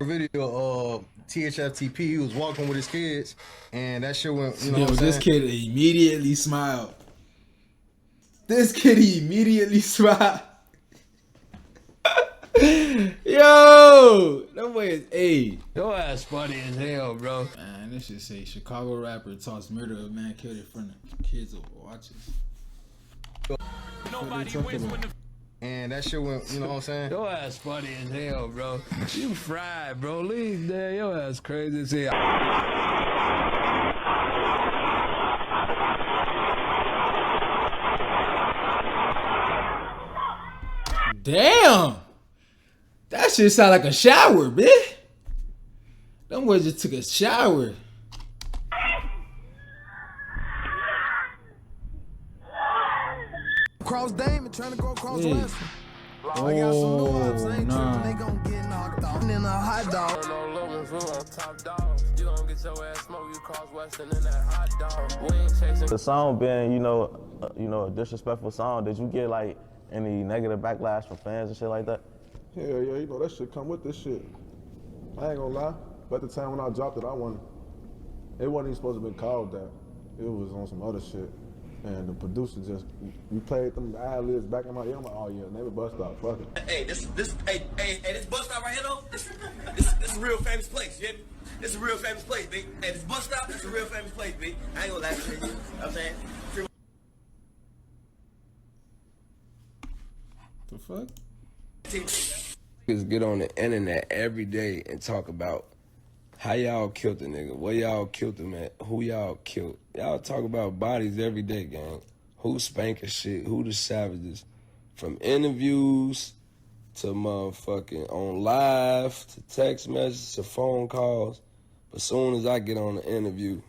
Video THFTP, he was walking with his kids, and that shit went, you know what I'm this saying? kid immediately smiled. This kid immediately smiled. Yo, that boy is A. Your ass funny as hell, bro. Man, this shit say Chicago rapper talks murder of man killed in front of kids or watches. Nobody wins when the And that shit went, you know what I'm saying? Your ass funny as hell, bro. You fried, bro. Leave there. Your ass crazy as hell. Damn! That shit sound like a shower, bitch. Them boys just took a shower. Cross Damon trying to go across Yeah. West. I got some new ops, I ain't nah. tripping, they gon' get knocked off. And then a hot dog. The song being, you know, a disrespectful song. Did you get like any negative backlash from fans and shit like that? Hell yeah, you know that shit come with this shit. I ain't gonna lie, but at the time when I dropped it, it wasn't even supposed to be called that. It was on some other shit. And the producer just, we played them ad-libs back in my ear. I'm like, oh yeah, name it Bus Stop, fuck it. Hey, this bus stop right here though. This is a real famous place. You hear me? This is a real famous place, B. Hey, this bus stop, this is a real famous place, B. I ain't gonna lie to you. You know what I'm saying? The fuck? Just get on the internet every day and talk about how y'all killed the nigga, where y'all killed him at, who y'all killed. Y'all talk about bodies every day, gang. Who spanking shit, who the savages. From interviews to motherfucking on live, to text messages, to phone calls. But soon as I get on the interview,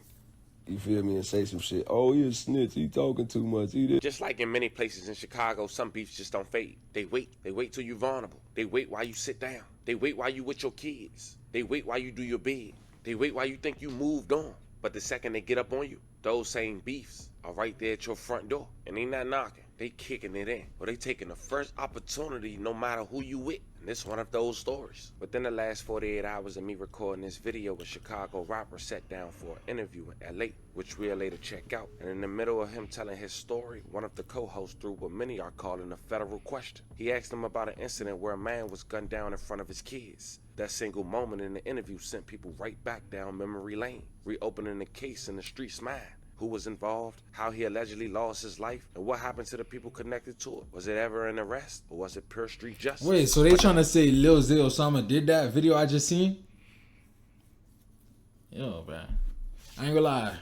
you feel me, and say some shit, oh, he a snitch, he talking too much, he did. Just like in many places in Chicago, some beefs just don't fade. They wait till you're vulnerable. They wait while you sit down. They wait while you with your kids. They wait while you do your bed. They wait while you think you moved on. But the second they get up on you, those same beefs are right there at your front door. And they not knocking, they kicking it in. Or they taking the first opportunity no matter who you with. And this one of those stories. Within the last 48 hours of me recording this video, a Chicago rapper sat down for an interview in LA, which we'll later check out. And in the middle of him telling his story, one of the co-hosts threw what many are calling a federal question. He asked him about an incident where a man was gunned down in front of his kids. That single moment in the interview sent people right back down memory lane, reopening the case in the street's mind. Who was involved, how he allegedly lost his life, and what happened to the people connected to it. Was it ever an arrest, or was it pure street justice? Wait, so they trying to say Lil Zay Osama did that video I just seen? Yo, man. I ain't gonna lie.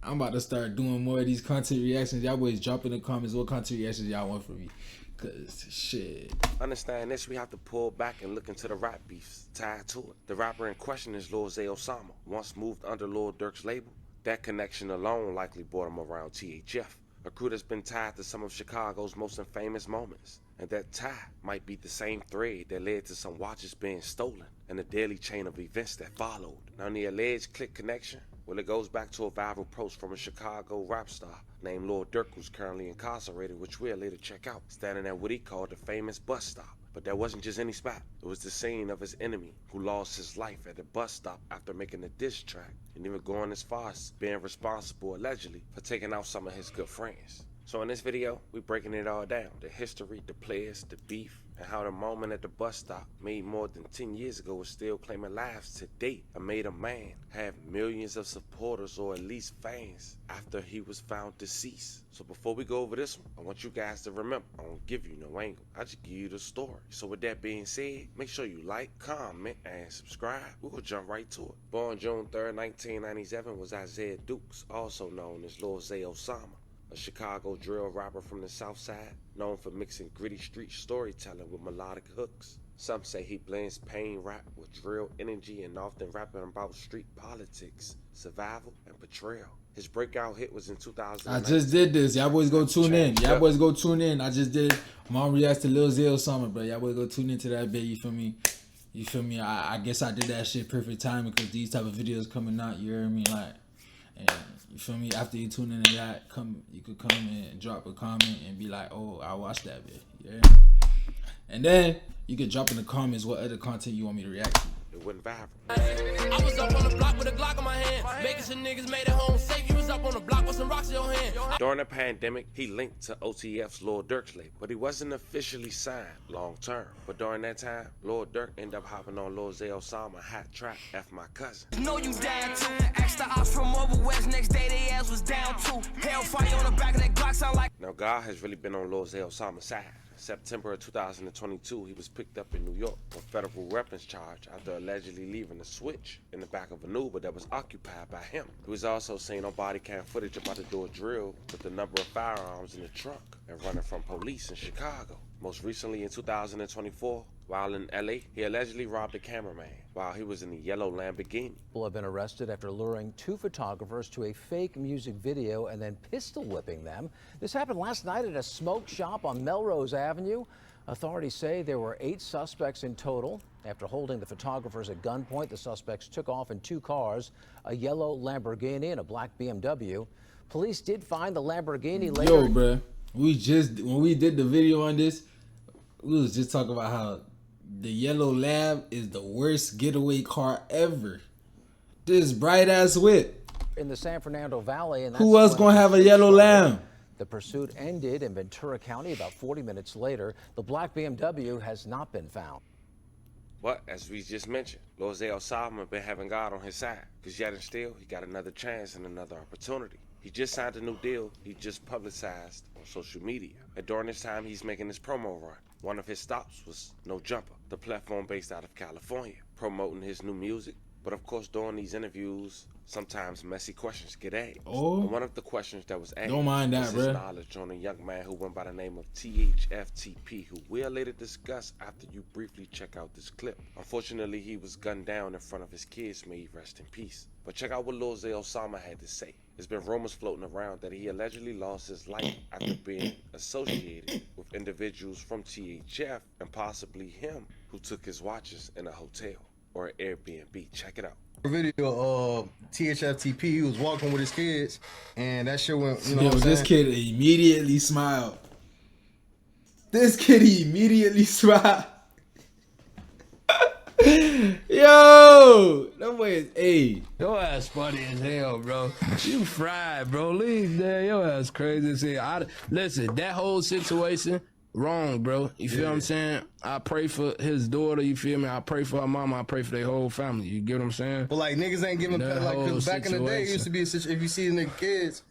I'm about to start doing more of these content reactions. Y'all boys drop in the comments what content reactions y'all want from me. Cause shit. Understand this, we have to pull back and look into the rap beefs tied to it. The rapper in question is Lil Zay Osama, once moved under Lil Durk's label. That connection alone likely brought him around THF, a crew that's been tied to some of Chicago's most infamous moments. And that tie might be the same thread that led to some watches being stolen and the daily chain of events that followed. Now the alleged click connection, well, it goes back to a viral post from a Chicago rap star named Lil Durk, who's currently incarcerated, which we'll later check out, standing at what he called the famous bus stop. But that wasn't just any spot. It was the scene of his enemy who lost his life at the bus stop after making a diss track, and even going as far as being responsible, allegedly, for taking out some of his good friends. So in this video, we're breaking it all down. The history, the players, the beef, and how the moment at the bus stop made more than 10 years ago is still claiming lives to date and made a man have millions of supporters or at least fans after he was found deceased. So before we go over this one, I want you guys to remember, I don't give you no angle. I just give you the story. So with that being said, make sure you like, comment, and subscribe. We're gonna jump right to it. Born June 3rd, 1997 was Isaiah Dukes, also known as Lil Zay Osama, a Chicago drill rapper from the South Side, known for mixing gritty street storytelling with melodic hooks. Some say he blends pain rap with drill energy and often rapping about street politics, survival, and betrayal. His breakout hit was in 2000. I just did this. Y'all boys go tune in. Y'all boys go tune in. I just did Mom reacts to Lil Zay Osama, bro. Y'all boys go tune into that bit, you feel me? You feel me? I guess I did that shit perfect time because these type of videos coming out, you hear me? Like, and you feel me? After you tune in to that, you could come in and drop a comment and be like, oh, I watched that bit. Yeah. And then you could drop in the comments what other content you want me to react to. It it went viral. I was up on the block with a Glock in my hand, making sure niggas made it home safe. You was up on the block with some rocks in your hand. During the pandemic, he linked to OTF's Lil Durk's label, but he wasn't officially signed long term. But during that time, Lil Durk ended up hopping on Lil Zay Osama hot track, F My Cousin. Know you down too. Asked the ops from over west, next day they ass was down too. Hellfire on the back of that Glock sound like. Now, God has really been on Lil Zay Osama's side. September of 2022, he was picked up in New York on federal weapons charge after allegedly leaving a switch in the back of an Uber that was occupied by him. He was also seen on body cam footage about to do a drill with a number of firearms in the trunk and running from police in Chicago. Most recently in 2024, while in LA, he allegedly robbed a cameraman while he was in a yellow Lamborghini. People have been arrested after luring 2 photographers to a fake music video and then pistol whipping them. This happened last night at a smoke shop on Melrose Avenue. Authorities say there were 8 suspects in total. After holding the photographers at gunpoint, the suspects took off in 2 cars, a yellow Lamborghini and a black BMW. Police did find the Lamborghini later. Yo, bruh, when we did the video on this, we was just talking about how the yellow Lamb is the worst getaway car ever. This bright ass whip. In the San Fernando Valley. And who else gonna have a yellow Lamb? The pursuit ended in Ventura County about 40 minutes later. The black BMW has not been found. But as we just mentioned, Lil Zay Osama been having God on his side, because yet and still he got another chance and another opportunity. He just signed a new deal he just publicized on social media. And during this time, he's making his promo run. One of his stops was No Jumper, the platform based out of California, promoting his new music. But of course, during these interviews, sometimes messy questions get asked. Oh. And one of the questions that was asked Don't mind that, was his bruh. knowledge on a young man who went by the name of THFTP, who we'll later discuss after you briefly check out this clip. Unfortunately, he was gunned down in front of his kids, may he rest in peace. But check out what Lil Zay Osama had to say. There's been rumors floating around that he allegedly lost his life after being associated with individuals from THF and possibly him who took his watches in a hotel or an Airbnb. Check it out. Video of THFTP, he was walking with his kids, and that shit went, you know Yo, what I'm this saying? kid immediately smiled. This kid immediately smiled. Yo, that boy is A. Your ass funny as hell, bro. You fried, bro. Leave there. Your ass crazy as hell. Listen, that whole situation, wrong, bro. You feel what I'm saying? I pray for his daughter, you feel me? I pray for her mama. I pray for their whole family. You get what I'm saying? But like niggas ain't giving That like, cause whole back in the day, it used to be a situation, if you see the kids,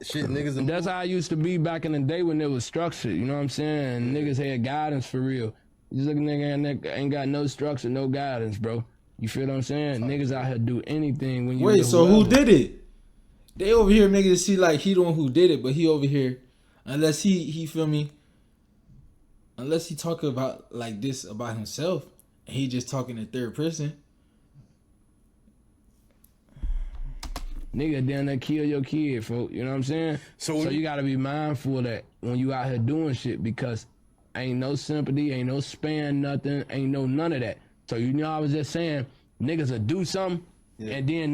shit, niggas. And that's how I used to be back in the day when it was structured. You know what I'm saying? And niggas had guidance for real. You just look at nigga ain't got no structure, no guidance, bro. You feel what I'm saying? Niggas out here do anything when you. Wait, so who did it? They over here making it seem like he the one who did it, but he over here, unless he feel me, unless he talking about like this about himself, and he just talking in third person. Nigga down there kill your kid, folks. You know what I'm saying? So you gotta be mindful of that when you out here doing shit, because ain't no sympathy, ain't no span, nothing, ain't no none of that. So you know I was just saying, niggas will do something and then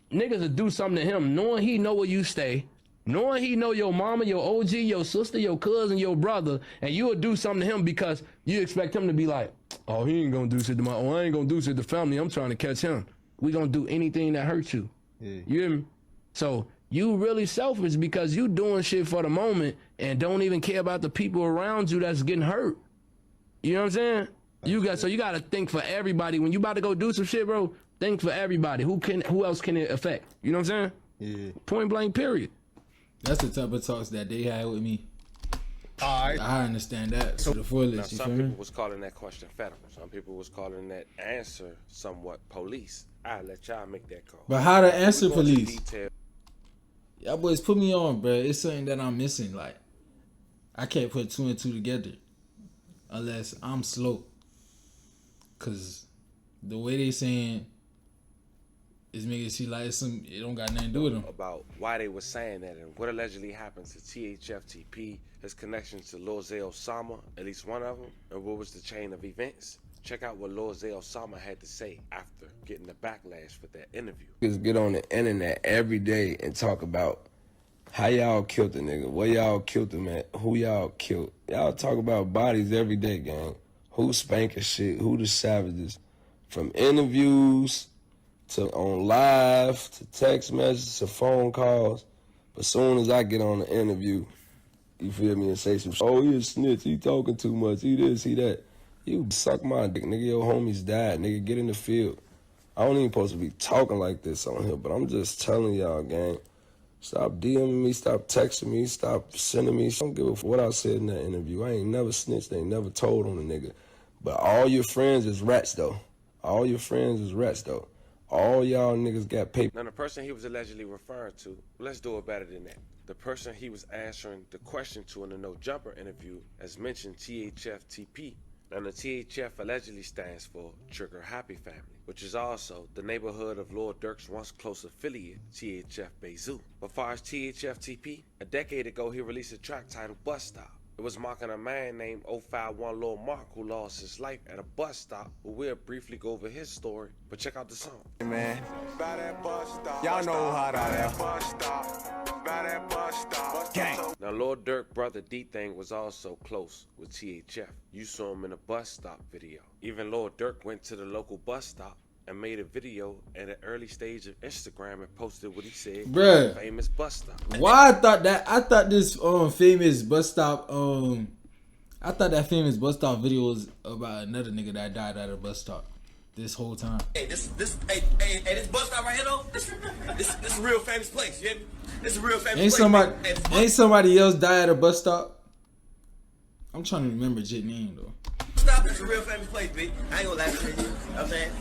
niggas will do something to him knowing he know where you stay, knowing he know your mama, your OG, your sister, your cousin, your brother, and you will do something to him because you expect him to be like, oh, he ain't gonna do shit to I ain't gonna do shit to family, I'm trying to catch him. We gonna do anything that hurts you. You hear me? So you really selfish because you doing shit for the moment and don't even care about the people around you that's getting hurt. You know what I'm saying? You gotta think for everybody. When you about to go do some shit, bro, think for everybody. Who else can it affect? You know what I'm saying? Yeah. Point blank, period. That's the type of talks that they had with me. All right. I understand that. So the fullest, you Some feel people me? was calling that question federal. Some people was calling that answer somewhat police. I'll let y'all make that call. But how to answer We go into police? detail. Y'all boys put me on, bro. It's something that I'm missing. Like, I can't put 2 and 2 together unless I'm slow. Cause the way they saying is making it seem like it don't got nothing to do with them. About why they were saying that and what allegedly happened to THFTP, his connections to Lil Zay Osama, at least one of them, and what was the chain of events. Check out what Lil Zay Osama had to say after getting the backlash for that interview. Just get on the internet every day and talk about how y'all killed the nigga, where y'all killed him at, who y'all killed. Y'all talk about bodies every day, gang. Who spanking shit, who the savages. From interviews to on live to text messages to phone calls. But as soon as I get on the interview, you feel me, and say some shit, oh, he a snitch, he talking too much, he this, he that. You suck my dick, nigga, your homies died, nigga, get in the field. I don't even supposed to be talking like this on here, but I'm just telling y'all, gang. Stop DMing me, stop texting me, stop sending me. I don't give a f what I said in that interview. I ain't never snitched, I ain't never told on a nigga. But all your friends is rats, though. All your friends is rats, though. All y'all niggas got paper. Now, the person he was allegedly referring to, let's do it better than that. The person he was answering the question to in the No Jumper interview, as mentioned, THF-TP. And the THF allegedly stands for Trigger Happy Family, which is also the neighborhood of Lord Durk's once close affiliate, THF Beizou. But far as THF-TP, a decade ago he released a track titled Bus Stop. It was mocking a man named 051 Lil Mark who lost his life at a bus stop. We'll briefly go over his story, but check out the song. Hey man, y'all know how that bus stop. Gang. Now Lord Durk brother D-Thing was also close with THF. You saw him in a bus stop video. Even Lord Durk went to the local bus stop and made a video at an early stage of Instagram and posted what he said, bruh, famous bus stop. Why I thought this famous bus stop I thought that famous bus stop video was about another nigga that died at a bus stop this whole time. Hey, this bus stop right here though, this a real famous place, you hear me? This a real famous place. Ain't somebody else died at a bus stop? I'm trying to remember Jit name though. Stop, that's a real famous place, B. I ain't gonna lie to you. You know what I'm saying?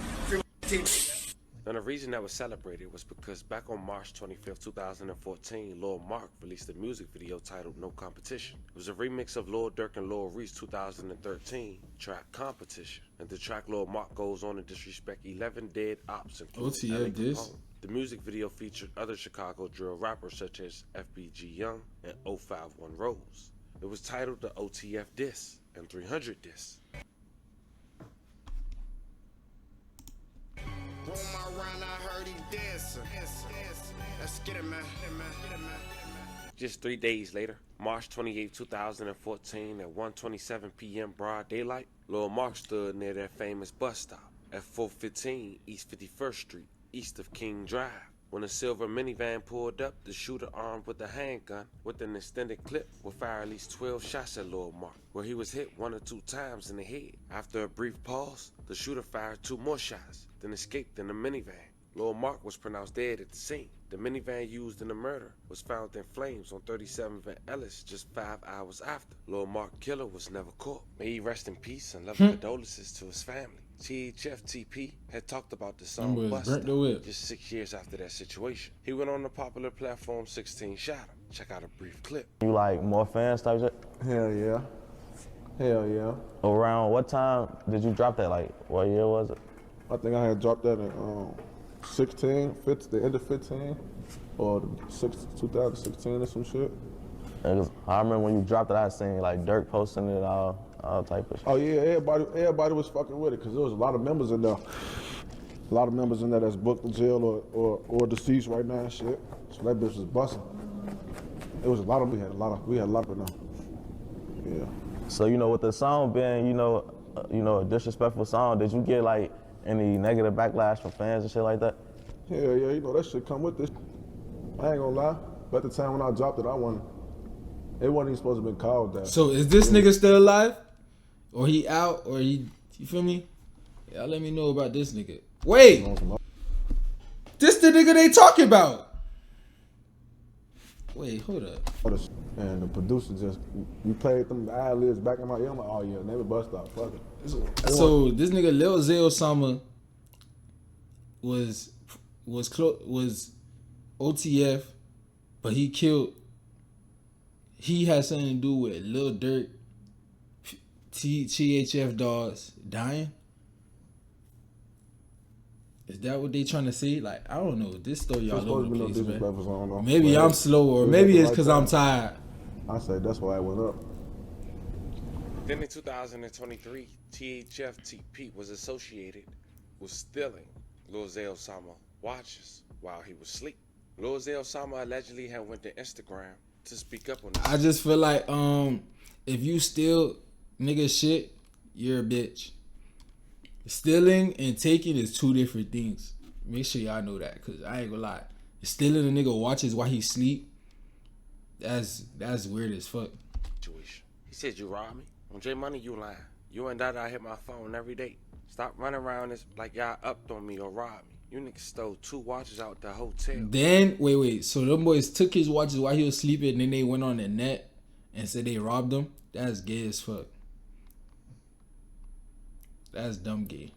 Now the reason that was celebrated was because back on March 25th, 2014, Lil Mark released a music video titled No Competition. It was a remix of Lil Durk and Lil Reese 2013 track Competition. And the track Lil Mark goes on to disrespect 11 dead ops including OTF this? The music video featured other Chicago drill rappers such as FBG Young and 051 Rose. It was titled the OTF Diss and 300 Diss. Let's get it, man. Just 3 days later, March 28, 2014, at 1:27 p.m. broad daylight, Lil Mark stood near that famous bus stop at 415 East 51st Street, east of King Drive. When a silver minivan pulled up, the shooter armed with a handgun with an extended clip would fire at least 12 shots at Lil Mark, where he was hit 1 or 2 times in the head. After a brief pause, the shooter fired 2 more shots, then escaped in the minivan. Lil Mark was pronounced dead at the scene. The minivan used in the murder was found in flames on 37th and Ellis just 5 hours after. Lil Mark killer was never caught. May he rest in peace and loving condolences to his family. THF-TP had talked about the song Bust Stop just 6 years after that situation. He went on the popular platform 16 Shot Him. Check out a brief clip. You like more fans type shit? Hell yeah. Hell yeah. Around what time did you drop that? Like, what year was it? I think I had dropped that in 16, the end of 15, or 2016 or some shit. I remember when you dropped it, I seen like Durk posting it, all type of shit. Oh yeah, everybody was fucking with it because there was a lot of members in there. A lot of members in there that's booked in jail or deceased right now and shit. So that bitch was busting. It was a lot of we had a lot of them. Yeah. So you know, with the song being a disrespectful song, did you get like any negative backlash from fans and shit like that? Hell yeah, you know that shit come with this. I ain't gonna lie, but at the time when I dropped it, it wasn't even supposed to be called that. So is this nigga still alive? Or he out? Or he, you feel me? Y'all let me know about this nigga. Wait! This the nigga they talking about! Wait, hold up. And the producer just, we played them ad-libs back in my ear. I'm like, oh yeah, name it Bust Stop, fuck it. So this nigga Lil Zay Osama was OTF, but he had something to do with Lil Durk, THF dogs dying. Is that what they trying to say? Like, I don't know. This story all over the place, man. Maybe I'm slow, or maybe it's because I'm tired. I say that's why I went up. Then in 2023, THF-TP was associated with stealing Lil Zay Osama watches while he was asleep. Lil Zay Osama allegedly had went to Instagram to speak up on this. I just feel like if you steal nigga shit, you're a bitch. Stealing and taking is two different things. Make sure y'all know that, cause I ain't gonna lie. Stealing a nigga watches while he sleep. That's weird as fuck. He said you robbed me. On J Money, you lying. You and Dada hit my phone every day. Stop running around this like y'all upped on me or robbed me. You niggas stole 2 watches out the hotel. Then wait. So them boys took his watches while he was sleeping, and then they went on the net and said they robbed him. That's gay as fuck. That's dumb gay.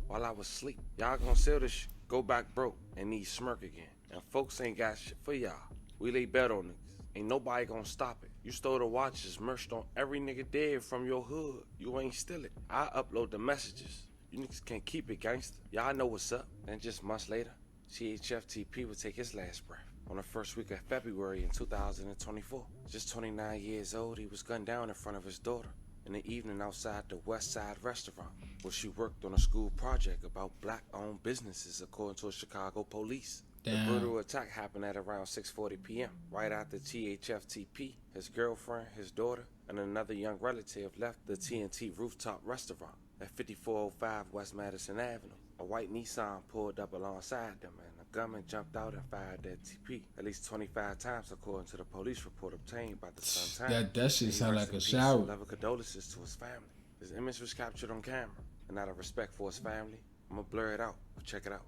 While I was asleep, y'all gonna sell this shit, go back broke, and need smirk again. And folks ain't got shit for y'all. We lay bet on niggas. Ain't nobody gonna stop it. You stole the watches, merched on every nigga dead from your hood. You ain't steal it. I upload the messages. You niggas can't keep it, gangster. Y'all know what's up. And just months later, THFTP would take his last breath. On the first week of February in 2024. Just 29 years old, he was gunned down in front of his daughter in the evening outside the West Side restaurant, where she worked on a school project about black-owned businesses, according to Chicago police. Damn. The brutal attack happened at around 6:40 p.m. right after THFTP, his girlfriend, his daughter, and another young relative left the TNT rooftop restaurant at 5405 West Madison Avenue. A white Nissan pulled up alongside them, and a gunman jumped out and fired at TP at least 25 times, according to the police report obtained by the Sun-Times. That shit sound like a shower. Level condolences to his family. His image was captured on camera, and out of respect for his family, I'm gonna blur it out. Check it out.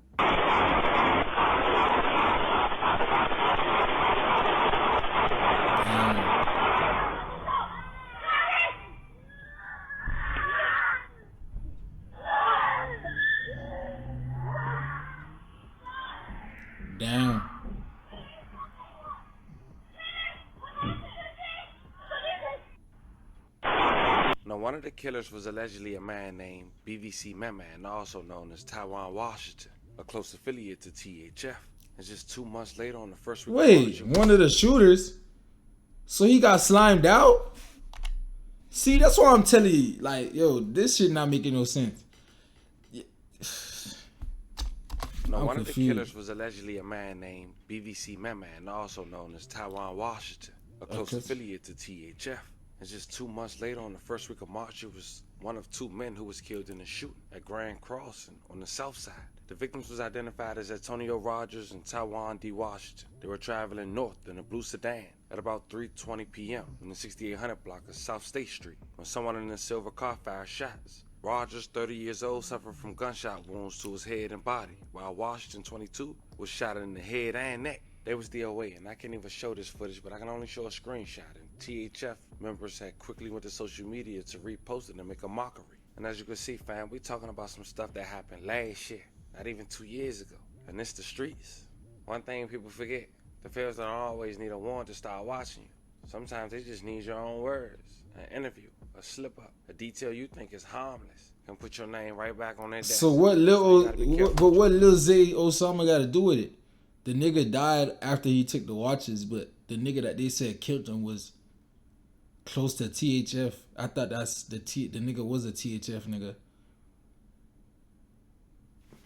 Damn. Now, one of the killers was allegedly a man named BVC Meman, also known as Taiwan Washington, a close affiliate to THF. And just 2 months later, on the first week Wait, one of the shooters? So he got slimed out? See, that's why I'm telling you, like, yo, this shit not making no sense. No, one of the killers was allegedly a man named BVC Meman, also known as Taiwan Washington, a close affiliate to THF. And just 2 months later, on the first week of March, it was one of 2 men who was killed in a shooting at Grand Crossing on the south side. The victims was identified as Antonio Rogers and Taiwan D. Washington. They were traveling north in a blue sedan at about 3:20 p.m. in the 6800 block of South State Street when someone in a silver car fired shots. Rogers, 30 years old, suffered from gunshot wounds to his head and body, while Washington, 22, was shot in the head and neck. They was DOA, and I can't even show this footage, but I can only show a screenshot. And THF members had quickly went to social media to repost it and make a mockery. And as you can see, fam, we talking about some stuff that happened last year, not even 2 years ago. And it's the streets. One thing people forget, the feds don't always need a warrant to start watching you. Sometimes they just need your own words, an interview, a slip up, a detail you think is harmless, can put your name right back on their desk. So what what Lil Zay Osama got to do with it? The nigga died after he took the watches, but the nigga that they said killed him was close to THF. I thought that's the nigga was a THF nigga.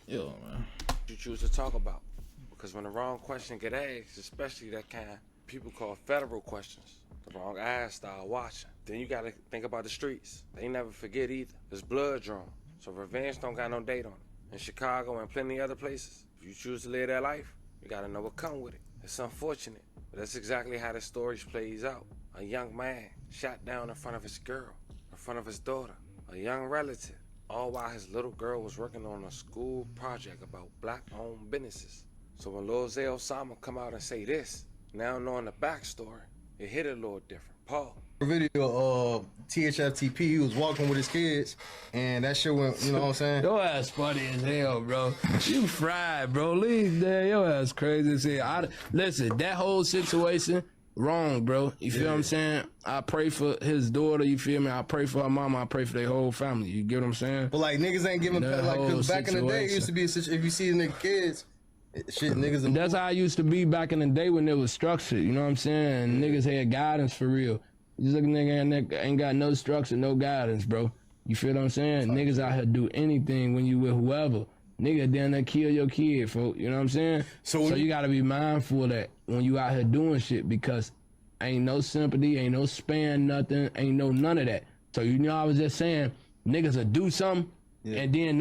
Yo, man. You choose to talk about, because when the wrong question get asked, especially that kind people call federal questions, the wrong eyes start watching. Then you gotta think about the streets. They never forget either. There's blood drawn, so revenge don't got no date on it. In Chicago and plenty other places, if you choose to live that life, you gotta know what come with it. It's unfortunate, but that's exactly how the story plays out. A young man shot down in front of his girl, in front of his daughter, a young relative, all while his little girl was working on a school project about black-owned businesses. So when Lil Zay Osama come out and say this, now knowing the backstory, it hit a little different. Paul. Video of THFTP, he was walking with his kids, and that shit went, you know what I'm saying? Your ass funny as hell, bro. You fried, bro. Leave there. Your ass crazy as hell. Listen, that whole situation, wrong, bro. You feel what I'm saying? I pray for his daughter, you feel me? I pray for her mama, I pray for their whole family. You get what I'm saying? But like, niggas ain't giving, like, cause back in the day, it used to be, if you see the nigga kids, shit, niggas. That's how I used to be back in the day when it was structured, you know what I'm saying? Niggas had guidance for real. This looking nigga ain't got no structure, no guidance, bro. You feel what I'm saying? Niggas out here do anything when you with whoever. Nigga down there kill your kid, folks. You know what I'm saying? So you gotta be mindful of that when you out here doing shit, because ain't no sympathy, ain't no span, nothing, ain't no none of that. So you know I was just saying, niggas will do something, and then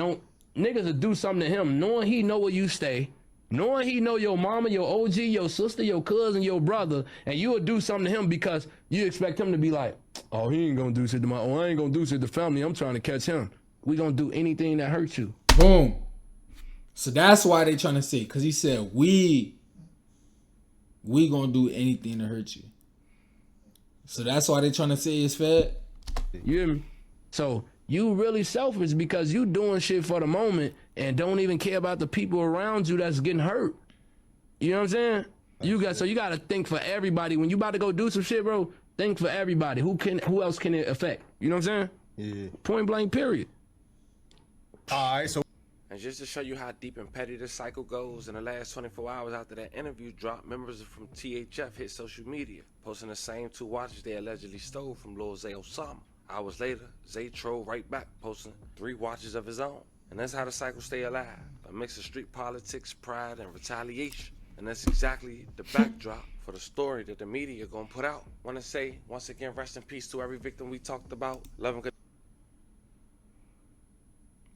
niggas will do something to him, knowing he know where you stay, knowing he know your mama, your OG, your sister, your cousin, your brother, and you will do something to him because you expect him to be like, oh, he ain't gonna do shit to I ain't gonna do shit to family, I'm trying to catch him. We gonna do anything that hurts you. Boom. So that's why they trying to say, because he said, we gonna do anything to hurt you. So that's why they trying to say it's fed. You hear me? So you really selfish because you doing shit for the moment and don't even care about the people around you that's getting hurt. You know what I'm saying? So you gotta think for everybody. When you about to go do some shit, bro, think for everybody. Who else can it affect? You know what I'm saying? Yeah. Point blank, period. Alright, so. And just to show you how deep and petty this cycle goes, in the last 24 hours after that interview dropped, members from THF hit social media, posting the same 2 watches they allegedly stole from Lil Zay Osama. Hours later, Zay trolled right back, posting 3 watches of his own. And that's how the cycle stay alive, a mix of street politics, pride, and retaliation. And that's exactly the backdrop for the story that the media gonna put out. Wanna say, once again, rest in peace to every victim we talked about. Love and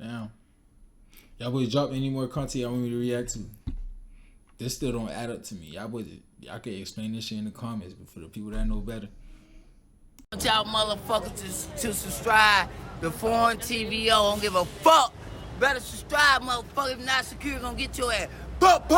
Damn. Y'all boys drop any more content y'all want me to react to? This still don't add up to me. Y'all can explain this shit in the comments, but for the people that know better. Y'all motherfuckers to subscribe to ForeignTBL. Don't give a fuck. Better subscribe, motherfucker. If not, security gonna get your ass. Fuck.